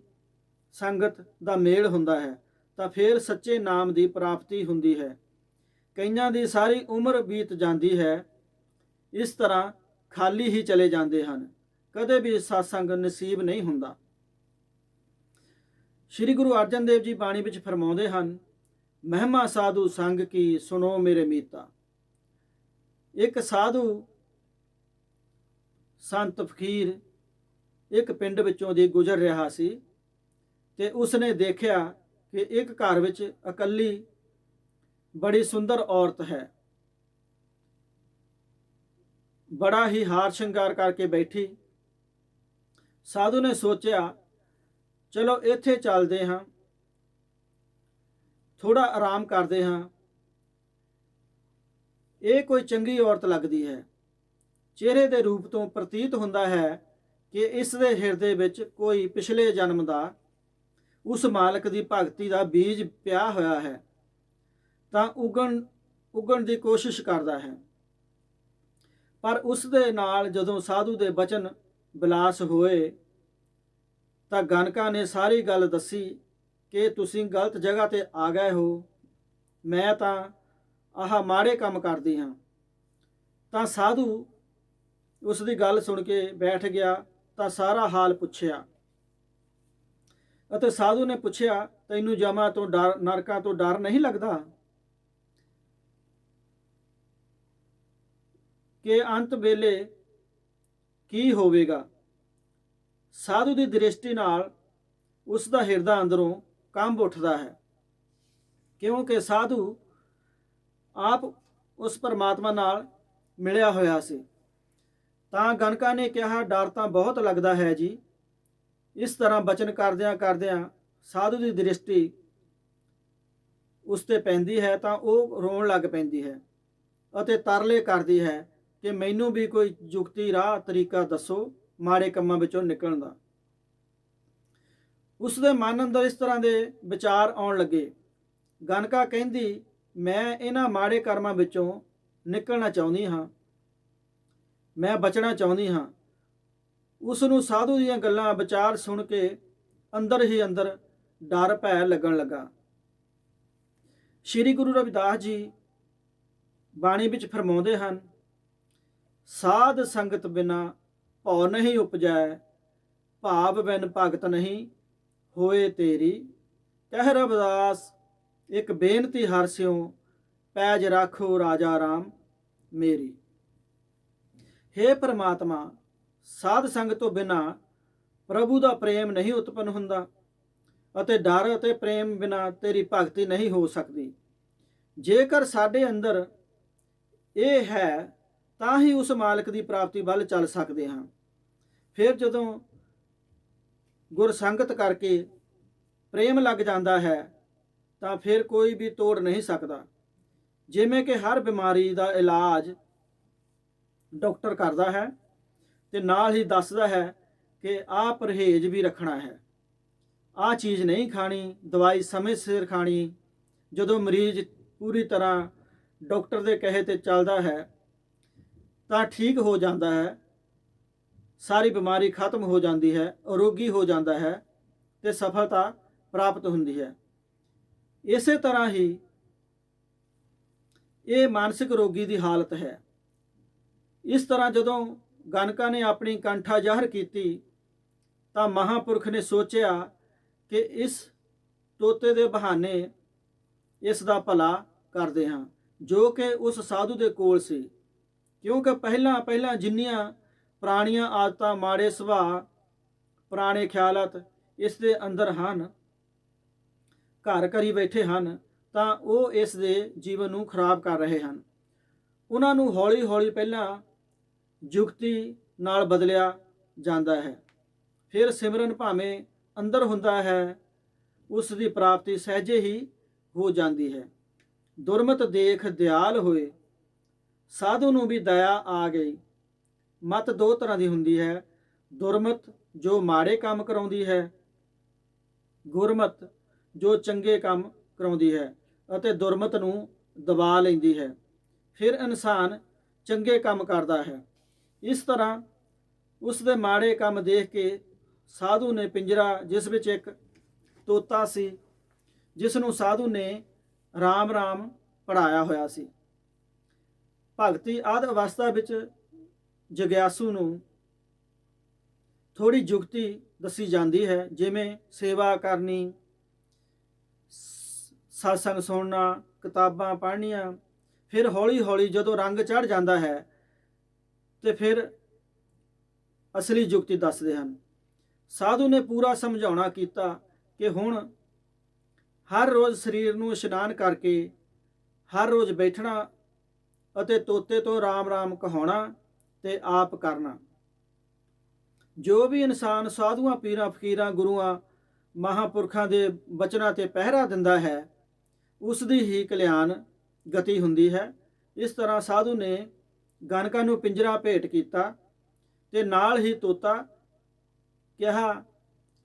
ਸੰਗਤ ਦਾ ਮੇਲ ਹੁੰਦਾ ਹੈ, ਤਾਂ ਫਿਰ ਸੱਚੇ ਨਾਮ ਦੀ ਪ੍ਰਾਪਤੀ ਹੁੰਦੀ ਹੈ। ਕਈਆਂ ਦੀ ਸਾਰੀ ਉਮਰ ਬੀਤ ਜਾਂਦੀ ਹੈ, ਇਸ ਤਰ੍ਹਾਂ ਖਾਲੀ ਹੀ ਚਲੇ ਜਾਂਦੇ ਹਨ, ਕਦੇ ਵੀ ਸਤਸੰਗ ਨਸੀਬ ਨਹੀਂ ਹੁੰਦਾ। ਸ਼੍ਰੀ ਗੁਰੂ ਅਰਜਨ ਦੇਵ ਜੀ ਬਾਣੀ ਵਿੱਚ ਫਰਮਾਉਂਦੇ ਹਨ, ਮਹਿਮਾ ਸਾਧੂ ਸੰਗ ਕੀ ਸੁਣੋ ਮੇਰੇ ਮੀਤਾ। ਇੱਕ ਸਾਧੂ ਸੰਤ ਫਕੀਰ ਇੱਕ ਪਿੰਡ ਵਿੱਚੋਂ ਦੀ ਗੁਜ਼ਰ ਰਿਹਾ ਸੀ ਤੇ ਉਸਨੇ ਦੇਖਿਆ ਕਿ ਇੱਕ ਘਰ ਵਿੱਚ ਇਕੱਲੀ ਬੜੀ ਸੁੰਦਰ ਔਰਤ ਹੈ, ਬੜਾ ਹੀ ਹਾਰ ਸ਼ਿੰਗਾਰ ਕਰਕੇ ਬੈਠੀ। ਸਾਧੂ ਨੇ ਸੋਚਿਆ, ਚਲੋ ਇੱਥੇ ਚੱਲਦੇ ਹਾਂ, ਥੋੜਾ ਆਰਾਮ ਕਰਦੇ ਹਾਂ। ਇਹ ਕੋਈ ਚੰਗੀ ਔਰਤ ਲੱਗਦੀ ਹੈ, ਚਿਹਰੇ ਦੇ ਰੂਪ ਤੋਂ ਪ੍ਰਤੀਤ ਹੁੰਦਾ ਹੈ ਕਿ ਇਸ ਦੇ ਹਿਰਦੇ ਵਿੱਚ ਕੋਈ ਪਿਛਲੇ ਜਨਮ ਦਾ ਉਸ ਮਾਲਕ ਦੀ ਭਗਤੀ ਦਾ ਬੀਜ ਪਿਆ ਹੋਇਆ ਹੈ, ਤਾਂ ਉਗਣ ਦੀ ਕੋਸ਼ਿਸ਼ ਕਰਦਾ ਹੈ। ਪਰ ਉਸ ਦੇ ਨਾਲ ਜਦੋਂ ਸਾਧੂ ਦੇ ਬਚਨ ਵਿਲਾਸ ਹੋਏ ਤਾਂ ਗਨਕਾ ਨੇ ਸਾਰੀ ਗੱਲ ਦੱਸੀ ਕਿ ਤੁਸੀਂ ਗਲਤ ਜਗ੍ਹਾ ਤੇ ਆ ਗਏ ਹੋ, ਮੈਂ ਤਾਂ ਆਹ ਮਾੜੇ ਕੰਮ ਕਰਦੀ ਹਾਂ। ਤਾਂ ਸਾਧੂ ਉਸ ਦੀ ਗੱਲ ਸੁਣ ਕੇ ਬੈਠ ਗਿਆ ਤਾਂ ਸਾਰਾ ਹਾਲ ਪੁੱਛਿਆ ਅਤੇ ਸਾਧੂ ਨੇ ਪੁੱਛਿਆ, ਤੈਨੂੰ ਜਮਾਂ ਤੋਂ ਡਰ, ਨਰਕਾਂ ਤੋਂ ਡਰ ਨਹੀਂ ਲੱਗਦਾ ਕਿ ਅੰਤ ਵੇਲੇ ਕੀ ਹੋਵੇਗਾ। ਸਾਧੂ ਦੀ ਦ੍ਰਿਸ਼ਟੀ ਨਾਲ ਉਸ ਦਾ ਹਿਰਦਾ ਅੰਦਰੋਂ ਕੰਬ ਉੱਠਦਾ ਹੈ, ਕਿਉਂਕਿ ਸਾਧੂ ਆਪ ਉਸ ਪਰਮਾਤਮਾ ਨਾਲ ਮਿਲਿਆ ਹੋਇਆ ਸੀ। ਤਾਂ ਗਨਕਾ ਨੇ ਕਿਹਾ, ਡਰ ਤਾਂ ਬਹੁਤ ਲੱਗਦਾ ਹੈ ਜੀ। ਇਸ ਤਰ੍ਹਾਂ ਬਚਨ ਕਰਦਿਆਂ ਕਰਦਿਆਂ ਸਾਧੂ ਦੀ ਦ੍ਰਿਸ਼ਟੀ ਉਸ ਤੇ ਪੈਂਦੀ ਹੈ ਤਾਂ ਉਹ ਰੋਣ ਲੱਗ ਪੈਂਦੀ ਹੈ ਅਤੇ ਤਰਲੇ ਕਰਦੀ ਹੈ ਕਿ ਮੈਨੂੰ ਵੀ ਕੋਈ ਜੁਗਤੀ ਰਾਹ ਤਰੀਕਾ ਦੱਸੋ ਮਾੜੇ ਕੰਮਾਂ ਵਿੱਚੋਂ ਨਿਕਲਣ ਦਾ। ਉਸ ਦੇ ਮਨ ਅੰਦਰ ਇਸ ਤਰ੍ਹਾਂ ਦੇ ਵਿਚਾਰ ਆਉਣ ਲੱਗੇ। ਗਨਕਾ ਕਹਿੰਦੀ, ਮੈਂ ਇਹਨਾਂ ਮਾੜੇ ਕਰਮਾਂ ਵਿੱਚੋਂ ਨਿਕਲਣਾ ਚਾਹੁੰਦੀ ਹਾਂ, ਮੈਂ ਬਚਣਾ ਚਾਹੁੰਦੀ ਹਾਂ। ਉਸ ਨੂੰ ਸਾਧੂ ਦੀਆਂ ਗੱਲਾਂ ਵਿਚਾਰ ਸੁਣ ਕੇ ਅੰਦਰ ਹੀ ਅੰਦਰ ਡਰ ਭੈ ਲੱਗਣ ਲੱਗਾ। ਸ਼੍ਰੀ ਗੁਰੂ ਰਵਿਦਾਸ ਜੀ ਬਾਣੀ ਵਿੱਚ ਫਰਮਾਉਂਦੇ ਹਨ, ਸਾਧ ਸੰਗਤ ਬਿਨਾ ਭਉ ਨਹੀਂ ਉਪਜੈ, ਭਾਵ ਬਿਨ ਭਗਤ ਨਹੀਂ ਹੋਏ ਤੇਰੀ। ਕਹਿ ਰਵਿਦਾਸ ਇੱਕ ਬੇਨਤੀ ਹਰਿ ਸਿਉ, ਪੈਜ ਰਾਖੋ ਰਾਜਾ ਰਾਮ ਮੇਰੀ। ਹੇ ਪ੍ਰਮਾਤਮਾ, ਸਾਧ ਸੰਗਤ ਤੋਂ ਬਿਨਾ ਪ੍ਰਭੂ ਦਾ ਪ੍ਰੇਮ ਨਹੀਂ ਉਤਪੰਨ ਹੁੰਦਾ ਅਤੇ ਡਰ ਅਤੇ ਪ੍ਰੇਮ ਬਿਨਾ ਤੇਰੀ ਭਗਤੀ ਨਹੀਂ ਹੋ ਸਕਦੀ। ਜੇਕਰ ਸਾਡੇ ਅੰਦਰ ਇਹ ਹੈ ਤਾਂ ਹੀ ਉਸ ਮਾਲਕ ਦੀ ਪ੍ਰਾਪਤੀ ਵੱਲ ਚੱਲ ਸਕਦੇ ਹਾਂ। ਫਿਰ ਜਦੋਂ ਗੁਰਸੰਗਤ ਕਰਕੇ ਪ੍ਰੇਮ ਲੱਗ ਜਾਂਦਾ ਹੈ ਤਾਂ ਫਿਰ ਕੋਈ ਵੀ ਤੋੜ ਨਹੀਂ ਸਕਦਾ। ਜਿਵੇਂ ਕਿ ਹਰ ਬਿਮਾਰੀ ਦਾ ਇਲਾਜ ਡਾਕਟਰ ਕਰਦਾ ਹੈ ਤੇ ਨਾਲ ਹੀ ਦੱਸਦਾ ਹੈ ਕਿ ਆਹ ਪਰਹੇਜ਼ ਵੀ ਰੱਖਣਾ ਹੈ, ਆਹ ਚੀਜ਼ ਨਹੀਂ ਖਾਣੀ, ਦਵਾਈ ਸਮੇਂ ਸਿਰ ਖਾਣੀ। ਜਦੋਂ ਮਰੀਜ਼ ਪੂਰੀ ਤਰ੍ਹਾਂ ਡਾਕਟਰ ਦੇ ਕਹੇ ਤੇ ਚੱਲਦਾ ਹੈ ਤਾਂ ਠੀਕ ਹੋ ਜਾਂਦਾ ਹੈ, ਸਾਰੀ ਬਿਮਾਰੀ ਖਤਮ ਹੋ ਜਾਂਦੀ ਹੈ, ਅਰੋਗੀ ਹੋ ਜਾਂਦਾ ਹੈ ਤੇ ਸਫਲਤਾ ਪ੍ਰਾਪਤ ਹੁੰਦੀ ਹੈ। ਇਸੇ ਤਰ੍ਹਾਂ ਹੀ ਇਹ ਮਾਨਸਿਕ ਰੋਗੀ ਦੀ ਹਾਲਤ ਹੈ। ਇਸ ਤਰ੍ਹਾਂ ਜਦੋਂ ਗਨਕਾ ਨੇ ਆਪਣੀ ਕੰਠਾ ਜ਼ਾਹਰ ਕੀਤੀ ਤਾਂ ਮਹਾਂਪੁਰਖ ਨੇ ਸੋਚਿਆ ਕਿ ਇਸ ਤੋਤੇ ਦੇ ਬਹਾਨੇ ਇਸ ਦਾ ਭਲਾ ਕਰਦੇ ਹਾਂ, ਜੋ ਕਿ ਉਸ ਸਾਧੂ ਦੇ ਕੋਲ ਸੀ। ਕਿਉਂਕਿ ਪਹਿਲਾਂ ਜਿੰਨੀਆਂ ਪੁਰਾਣੀਆਂ ਆਦਤਾਂ, ਮਾੜੇ ਸੁਭਾਅ, ਪੁਰਾਣੇ ਖਿਆਲਾਤ ਇਸ ਦੇ ਅੰਦਰ ਹਨ, ਘਰ ਕਰੀ ਬੈਠੇ ਹਨ, ਤਾਂ ਉਹ ਇਸ ਦੇ ਜੀਵਨ ਨੂੰ ਖਰਾਬ ਕਰ ਰਹੇ ਹਨ। ਉਹਨਾਂ ਨੂੰ ਹੌਲੀ ਹੌਲੀ ਪਹਿਲਾਂ ਜੁਗਤੀ ਨਾਲ ਬਦਲਿਆ ਜਾਂਦਾ ਹੈ। ਫਿਰ ਸਿਮਰਨ ਭਾਵੇਂ ਅੰਦਰ ਹੁੰਦਾ ਹੈ, ਉਸ ਦੀ ਪ੍ਰਾਪਤੀ ਸਹਿਜੇ ਹੀ ਹੋ ਜਾਂਦੀ ਹੈ। ਦੁਰਮਤ ਦੇਖ ਦਿਆਲ ਹੋਏ, ਸਾਧੂ ਨੂੰ ਵੀ ਦਇਆ ਆ ਗਈ। ਮਤ ਦੋ ਤਰ੍ਹਾਂ ਦੀ ਹੁੰਦੀ ਹੈ, ਦੁਰਮਤ ਜੋ ਮਾੜੇ ਕੰਮ ਕਰਾਉਂਦੀ ਹੈ, ਗੁਰਮਤ ਜੋ ਚੰਗੇ ਕੰਮ ਕਰਾਉਂਦੀ ਹੈ ਅਤੇ ਦੁਰਮਤ ਨੂੰ ਦਬਾ ਲੈਂਦੀ ਹੈ। ਫਿਰ ਇਨਸਾਨ ਚੰਗੇ ਕੰਮ ਕਰਦਾ ਹੈ। ਇਸ ਤਰ੍ਹਾਂ ਉਸ ਦੇ ਮਾੜੇ ਕੰਮ ਦੇਖ ਕੇ ਸਾਧੂ ਨੇ ਪਿੰਜਰਾ, ਜਿਸ ਵਿੱਚ ਇੱਕ ਤੋਤਾ ਸੀ, ਜਿਸ ਨੂੰ ਸਾਧੂ ਨੇ ਰਾਮ ਰਾਮ ਪੜ੍ਹਾਇਆ ਹੋਇਆ ਸੀ। ਭਗਤੀ ਆਦਿ ਅਵਸਥਾ ਵਿੱਚ ਜਗਿਆਸੂ ਨੂੰ ਥੋੜੀ ਜੁਗਤੀ ਦੱਸੀ ਜਾਂਦੀ ਹੈ, ਜਿਵੇਂ ਸੇਵਾ ਕਰਨੀ, ਸਤਸੰਗ ਸੁਣਨਾ, ਕਿਤਾਬਾਂ ਪੜ੍ਹਨੀਆਂ। ਫਿਰ ਹੌਲੀ ਹੌਲੀ ਜਦੋਂ ਰੰਗ ਚੜ੍ਹ ਜਾਂਦਾ ਹੈ ਤੇ ਫਿਰ ਅਸਲੀ ਜੁਗਤੀ ਦੱਸਦੇ ਹਨ। ਸਾਧੂ ਨੇ ਪੂਰਾ ਸਮਝਾਉਣਾ ਕੀਤਾ ਕਿ ਹੁਣ ਹਰ ਰੋਜ਼ ਸਰੀਰ ਨੂੰ ਇਸ਼ਨਾਨ ਕਰਕੇ ਹਰ ਰੋਜ਼ ਬੈਠਣਾ ਅਤੇ ਤੋਤੇ ਤੋਂ ਰਾਮ ਰਾਮ ਕਹਾਉਣਾ ਤੇ ਆਪ ਕਰਨਾ। ਜੋ ਵੀ ਇਨਸਾਨ ਸਾਧੂਆਂ, ਪੀਰਾਂ, ਫਕੀਰਾਂ, ਗੁਰੂਆਂ, ਮਹਾਂਪੁਰਖਾਂ ਦੇ ਬਚਨਾਂ ਤੇ ਪਹਿਰਾ ਦਿੰਦਾ ਹੈ, ਉਸ ਦੀ ਹੀ ਕਲਿਆਣ ਗਤੀ ਹੁੰਦੀ ਹੈ। ਇਸ ਤਰ੍ਹਾਂ ਸਾਧੂ ਨੇ ਗਨਕਾ ਨੂੰ ਪਿੰਜਰਾ ਭੇਟ ਕੀਤਾ ਤੇ ਨਾਲ ਹੀ ਤੋਤਾ ਕਿਹਾ,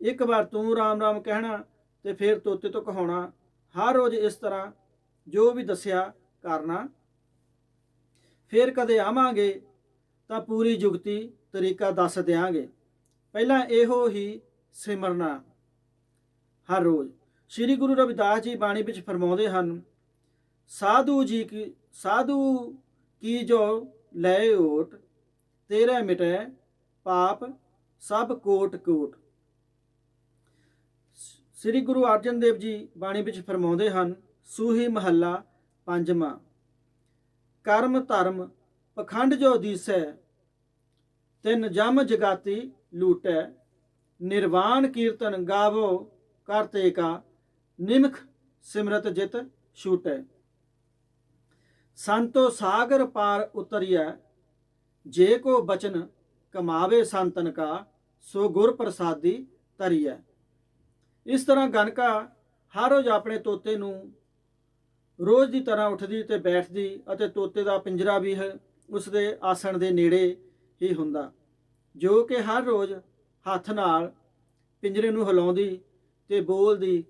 ਇੱਕ ਵਾਰ ਤੂੰ ਰਾਮ ਰਾਮ ਕਹਿਣਾ ਤੇ ਫਿਰ ਤੋਤੇ ਤੋਂ ਕਹਾਉਣਾ। ਹਰ ਰੋਜ਼ ਇਸ ਤਰ੍ਹਾਂ ਜੋ ਵੀ ਦੱਸਿਆ ਕਰਨਾ। ਫਿਰ ਕਦੇ ਆਵਾਂਗੇ ਤਾਂ ਪੂਰੀ ਜੁਗਤੀ ਤਰੀਕਾ ਦੱਸ ਦਿਆਂਗੇ। ਪਹਿਲਾਂ ਇਹੋ ਹੀ ਸਿਮਰਨਾ ਹਰ ਰੋਜ਼। ਸ੍ਰੀ ਗੁਰੂ ਰਵਿਦਾਸ ਜੀ ਬਾਣੀ ਵਿੱਚ ਫਰਮਾਉਂਦੇ ਹਨ, ਸਾਧੂ ਕੀ ਜੋ ਲੈ ਓਟ, ਤੇਰੇ ਮਿਟੇ ਪਾਪ ਸਭ ਕੋਟ ਕੋਟ। ਸ੍ਰੀ ਗੁਰੂ ਅਰਜਨ ਦੇਵ ਜੀ ਬਾਣੀ ਵਿੱਚ ਫਰਮਾਉਂਦੇ ਹਨ, ਸੂਹੀ ਮਹੱਲਾ ਪੰਜਵਾਂ, ਕਰਮ ਧਰਮ ਪਖੰਡ ਜੋ ਦੀਸੈ, ਤਿੰਨ ਜਮ ਜਗਾਤੀ ਲੂਟੈ, ਨਿਰਵਾਣ ਕੀਰਤਨ ਗਾਵੋ ਕਰਤੇ ਕਾ, ਨਿਮਖ ਸਿਮਰਤ ਜਿਤ ਛੂਟੈ। ਸੰਤੋ ਸਾਗਰ ਪਾਰ ਉਤਰਿਐ, ਜੇ ਕੋ ਬਚਨ ਕਮਾਵੇ ਸੰਤਨ ਕਾ, ਸੋ ਗੁਰ ਪ੍ਰਸਾਦੀ ਧਰਿਐ। ਇਸ ਤਰ੍ਹਾਂ ਗਨਕਾ ਹਰ ਰੋਜ਼ ਆਪਣੇ ਤੋਤੇ ਨੂੰ ਰੋਜ਼ ਦੀ ਤਰ੍ਹਾਂ ਉੱਠਦੀ ਤੇ ਬੈਠਦੀ ਅਤੇ ਤੋਤੇ ਦਾ ਪਿੰਜਰਾ ਵੀ ਉਸ ਦੇ ਆਸਣ ਦੇ ਨੇੜੇ ਹੀ ਹੁੰਦਾ, ਜੋ ਕਿ ਹਰ ਰੋਜ਼ ਹੱਥ ਨਾਲ ਪਿੰਜਰੇ ਨੂੰ ਹਿਲਾਉਂਦੀ ਤੇ ਬੋਲਦੀ,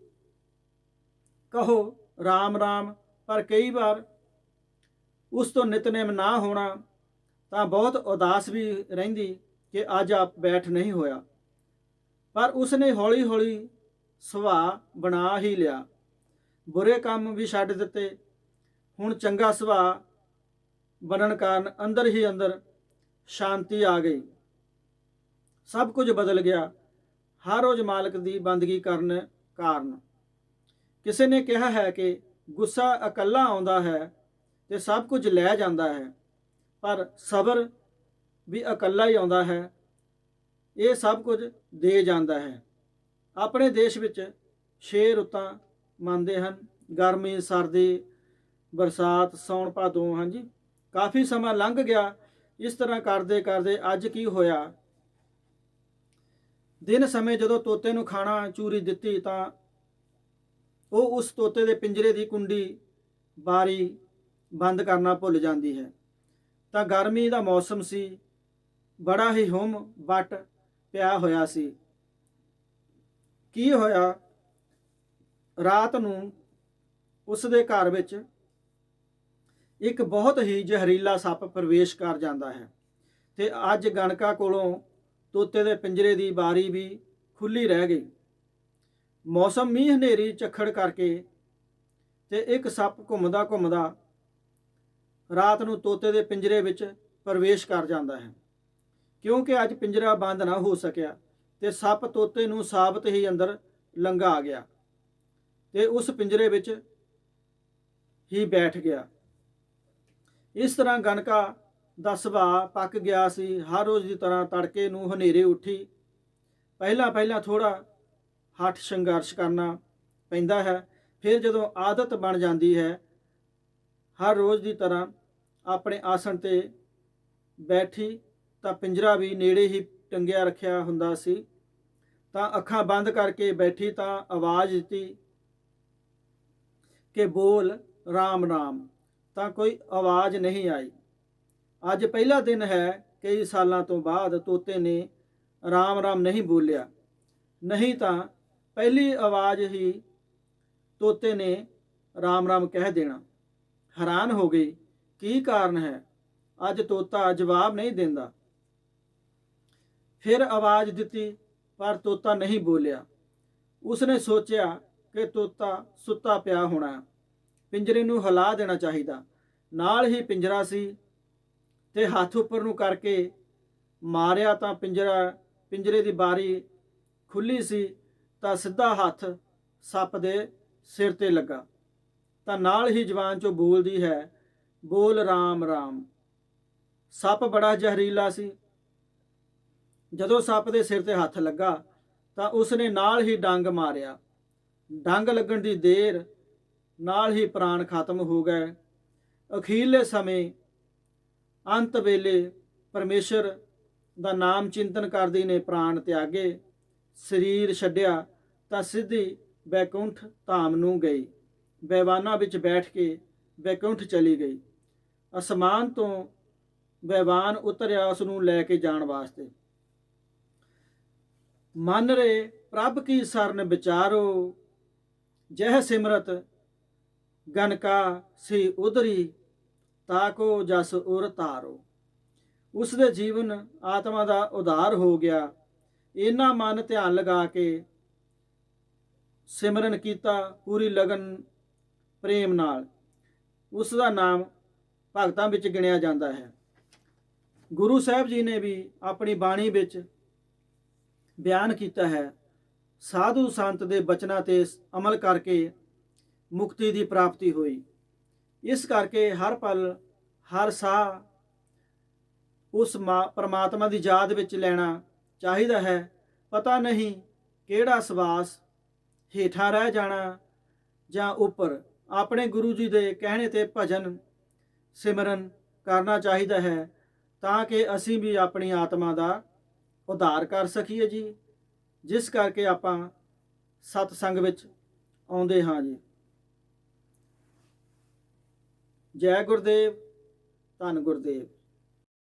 ਕਹੋ ਰਾਮ ਰਾਮ। ਪਰ ਕਈ ਵਾਰ ਉਸ ਤੋਂ ਨਿਤਨੇਮ ਨਾ ਹੋਣਾ ਤਾਂ ਬਹੁਤ ਉਦਾਸ ਵੀ ਰਹਿੰਦੀ ਕਿ ਅੱਜ ਆਪ ਬੈਠ ਨਹੀਂ ਹੋਇਆ। ਪਰ ਉਸਨੇ ਹੌਲੀ ਹੌਲੀ ਸੁਭਾਅ ਬਣਾ ਹੀ ਲਿਆ, ਬੁਰੇ ਕੰਮ ਵੀ ਛੱਡ ਦਿੱਤੇ। ਹੁਣ ਚੰਗਾ ਸੁਭਾਅ ਬਣਨ ਕਾਰਨ ਅੰਦਰ ਹੀ ਅੰਦਰ ਸ਼ਾਂਤੀ ਆ ਗਈ, ਸਭ ਕੁਝ ਬਦਲ ਗਿਆ। ਹਰ ਰੋਜ਼ ਮਾਲਕ ਦੀ ਬੰਦਗੀ ਕਰਨ ਕਾਰਨ। ਕਿਸੇ ਨੇ ਕਿਹਾ ਹੈ ਕਿ ਗੁੱਸਾ ਇਕੱਲਾ ਆਉਂਦਾ ਹੈ ਤੇ ਸਭ ਕੁਝ ਲੈ ਜਾਂਦਾ ਹੈ, ਪਰ ਸਬਰ ਵੀ ਇਕੱਲਾ ਹੀ ਆਉਂਦਾ ਹੈ, ਇਹ ਸਭ ਕੁਝ ਦੇ ਜਾਂਦਾ ਹੈ। ਆਪਣੇ ਦੇਸ਼ ਵਿੱਚ 6 ਰੁੱਤਾਂ ਮੰਨਦੇ ਹਨ, ਗਰਮੀ, ਸਰਦੀ, ਬਰਸਾਤ, ਸਾਉਣ ਭਾਦੋਂ, ਹਾਂਜੀ ਕਾਫੀ ਸਮਾਂ ਲੰਘ ਗਿਆ। ਇਸ ਤਰ੍ਹਾਂ ਕਰਦੇ ਕਰਦੇ ਅੱਜ ਕੀ ਹੋਇਆ, ਦਿਨ ਸਮੇਂ ਜਦੋਂ ਤੋਤੇ ਨੂੰ ਖਾਣਾ ਚੂਰੀ ਦਿੱਤੀ ਤਾਂ ਉਹ ਉਸ ਤੋਤੇ ਦੇ ਪਿੰਜਰੇ ਦੀ ਕੁੰਡੀ ਬਾਰੀ ਬੰਦ ਕਰਨਾ ਭੁੱਲ ਜਾਂਦੀ ਹੈ। ਤਾਂ ਗਰਮੀ ਦਾ ਮੌਸਮ ਸੀ, ਬੜਾ ਹੀ ਹੁਮ ਵੱਟ ਪਿਆ ਹੋਇਆ ਸੀ। ਕੀ ਹੋਇਆ, ਰਾਤ ਨੂੰ ਉਸ ਦੇ ਘਰ ਵਿੱਚ ਇੱਕ ਬਹੁਤ ਹੀ ਜ਼ਹਿਰੀਲਾ ਸੱਪ ਪ੍ਰਵੇਸ਼ ਕਰ ਜਾਂਦਾ ਹੈ ਤੇ ਅੱਜ ਗਣਕਾ ਕੋਲੋਂ ਤੋਤੇ ਦੇ ਪਿੰਜਰੇ ਦੀ ਬਾਰੀ ਵੀ ਖੁੱਲੀ ਰਹਿ ਗਈ। ਮੌਸਮ ਮੀਂਹ ਹਨੇਰੀ ਝੱਖੜ ਕਰਕੇ ਤੇ ਇੱਕ ਸੱਪ ਘੁੰਮਦਾ ਘੁੰਮਦਾ ਰਾਤ ਨੂੰ ਤੋਤੇ ਦੇ ਪਿੰਜਰੇ ਵਿੱਚ ਪ੍ਰਵੇਸ਼ ਕਰ ਜਾਂਦਾ ਹੈ। ਕਿਉਂਕਿ ਅੱਜ ਪਿੰਜਰਾ ਬੰਦ ਨਾ ਹੋ ਸਕਿਆ ਤੇ ਸੱਪ ਤੋਤੇ ਨੂੰ ਸਾਬਤ ਹੀ ਅੰਦਰ ਲੰਘਾ ਗਿਆ ਤੇ ਉਸ ਪਿੰਜਰੇ ਵਿੱਚ ਹੀ ਬੈਠ ਗਿਆ। ਇਸ ਤਰ੍ਹਾਂ ਗਣਕਾ ਦਾ ਸੁਭਾਅ ਪੱਕ ਗਿਆ ਸੀ। ਹਰ ਰੋਜ਼ ਦੀ ਤਰ੍ਹਾਂ ਤੜਕੇ ਨੂੰ ਹਨੇਰੇ ਉੱਠੀ, ਪਹਿਲਾਂ ਥੋੜਾ ਹੱਠ ਸੰਘਰਸ਼ ਕਰਨਾ ਪੈਂਦਾ ਹੈ। ਫਿਰ ਜਦੋਂ ਆਦਤ ਬਣ ਜਾਂਦੀ ਹੈ, ਹਰ ਰੋਜ਼ ਦੀ ਤਰ੍ਹਾਂ ਆਪਣੇ ਆਸਣ ਤੇ ਬੈਠੀ ਤਾਂ ਪਿੰਜਰਾ ਵੀ ਨੇੜੇ ਹੀ ਟੰਗਿਆ ਰੱਖਿਆ ਹੁੰਦਾ ਸੀ। ਤਾਂ ਅੱਖਾਂ ਬੰਦ ਕਰਕੇ ਬੈਠੀ ਤਾਂ ਆਵਾਜ਼ ਦਿੱਤੀ ਕਿ ਬੋਲ ਰਾਮ ਰਾਮ, ਤਾਂ ਕੋਈ ਆਵਾਜ਼ ਨਹੀਂ ਆਈ। ਅੱਜ ਪਹਿਲਾ ਦਿਨ ਹੈ, ਕਈ ਸਾਲਾਂ ਤੋਂ ਬਾਅਦ ਤੋਤੇ ਨੇ ਰਾਮ ਰਾਮ ਨਹੀਂ ਬੋਲਿਆ, ਨਹੀਂ ਤਾਂ ਪਹਿਲੀ ਆਵਾਜ਼ ਹੀ ਤੋਤੇ ਨੇ ਰਾਮ ਰਾਮ ਕਹਿ ਦੇਣਾ। ਹੈਰਾਨ ਹੋ ਗਈ, ਕੀ ਕਾਰਨ ਹੈ, ਅੱਜ ਤੋਤਾ ਜਵਾਬ ਨਹੀਂ ਦਿੰਦਾ। ਫਿਰ ਆਵਾਜ਼ ਦਿੱਤੀ ਪਰ ਤੋਤਾ ਨਹੀਂ ਬੋਲਿਆ। ਉਸਨੇ ਸੋਚਿਆ ਕਿ ਤੋਤਾ ਸੁੱਤਾ ਪਿਆ ਹੋਣਾ, ਪਿੰਜਰੇ ਨੂੰ ਹਿਲਾ ਦੇਣਾ ਚਾਹੀਦਾ। ਨਾਲ ਹੀ ਪਿੰਜਰਾ ਸੀ ਤੇ ਹੱਥ ਉੱਪਰ ਨੂੰ ਕਰਕੇ ਮਾਰਿਆ ਤਾਂ ਪਿੰਜਰੇ ਦੀ ਬਾਰੀ ਖੁੱਲੀ ਸੀ ਤਾਂ ਸਿੱਧਾ ਹੱਥ ਸੱਪ ਦੇ ਸਿਰ ਤੇ ਲੱਗਾ। ਤਾਂ ਨਾਲ ਹੀ ਜ਼ੁਬਾਨ ਚੋਂ ਬੋਲਦੀ ਹੈ, ਬੋਲ ਰਾਮ ਰਾਮ। ਸੱਪ ਬੜਾ ਜ਼ਹਿਰੀਲਾ ਸੀ। ਜਦੋਂ ਸੱਪ ਦੇ ਸਿਰ ਤੇ ਹੱਥ ਲੱਗਾ ਤਾਂ ਉਸਨੇ ਨਾਲ ਹੀ ਡੰਗ ਮਾਰਿਆ। ਡੰਗ ਲੱਗਣ ਦੀ ਦੇਰ ਨਾਲ ਹੀ ਪ੍ਰਾਣ ਖਤਮ ਹੋ ਗਏ। ਅਖੀਰਲੇ ਸਮੇਂ ਅੰਤ ਵੇਲੇ ਪਰਮੇਸ਼ਰ ਦਾ ਨਾਮ ਚਿੰਤਨ ਕਰਦੀ ਨੇ ਪ੍ਰਾਣ ਤਿਆਗੇ, ਸਰੀਰ ਛੱਡਿਆ ਤਾਂ ਸਿੱਧੀ ਬੈਕੁੰਠ ਧਾਮ ਨੂੰ ਗਈ। ਬੈਵਾਨਾਂ ਵਿੱਚ ਬੈਠ ਕੇ ਬੈਕੁੰਠ ਚਲੀ ਗਈ। ਅਸਮਾਨ ਤੋਂ ਬੈਵਾਨ ਉਤਰਿਆ ਉਸ ਨੂੰ ਲੈ ਕੇ ਜਾਣ ਵਾਸਤੇ। ਮਨ ਰੇ ਪ੍ਰਭ ਕੀ ਸਰਨ ਵਿਚਾਰੋ, ਜਹ ਸਿਮਰਤ ਗਨਕਾ ਸੀ ਉਦਰੀ, ਤਾਕੋ ਜਸ ਉਰ ਤਾਰੋ। ਉਸ ਦੇ ਜੀਵਨ ਆਤਮਾ ਦਾ ਉਧਾਰ ਹੋ ਗਿਆ। ਇਹਨਾਂ ਮਨ ਧਿਆਨ ਲਗਾ ਕੇ ਸਿਮਰਨ ਕੀਤਾ ਪੂਰੀ ਲਗਨ ਪ੍ਰੇਮ ਨਾਲ। ਉਸ ਦਾ ਨਾਮ ਭਗਤਾਂ ਵਿੱਚ ਗਿਣਿਆ ਜਾਂਦਾ ਹੈ। ਗੁਰੂ ਸਾਹਿਬ ਜੀ ਨੇ ਵੀ ਆਪਣੀ ਬਾਣੀ ਵਿੱਚ ਬਿਆਨ ਕੀਤਾ ਹੈ, ਸਾਧੂ ਸੰਤ ਦੇ ਬਚਨਾਂ ਤੇ ਅਮਲ ਕਰਕੇ ਮੁਕਤੀ ਦੀ ਪ੍ਰਾਪਤੀ ਹੋਈ। ਇਸ ਕਰਕੇ ਹਰ ਪਲ ਹਰ ਸਾਹ ਉਸ ਪਰਮਾਤਮਾ ਦੀ ਯਾਦ ਵਿੱਚ ਲੈਣਾ ਚਾਹੀਦਾ ਹੈ। ਪਤਾ ਨਹੀਂ ਕਿਹੜਾ ਸਵਾਸ ਹੇਠਾਂ ਰਹਿ ਜਾਣਾ ਜਾਂ ਉੱਪਰ। ਆਪਣੇ ਗੁਰੂ ਜੀ ਦੇ ਕਹਿਣੇ ਤੇ ਭਜਨ ਸਿਮਰਨ ਕਰਨਾ ਚਾਹੀਦਾ ਹੈ ਤਾਂ ਕਿ ਅਸੀਂ ਵੀ ਆਪਣੀ ਆਤਮਾ ਦਾ ਉਧਾਰ ਕਰ ਸਕੀਏ ਜੀ, ਜਿਸ ਕਰਕੇ ਆਪਾਂ ਸਤਸੰਗ ਵਿੱਚ ਆਉਂਦੇ ਹਾਂ ਜੀ। ਜੈ ਗੁਰਦੇਵ, ਧੰਨ ਗੁਰਦੇਵ।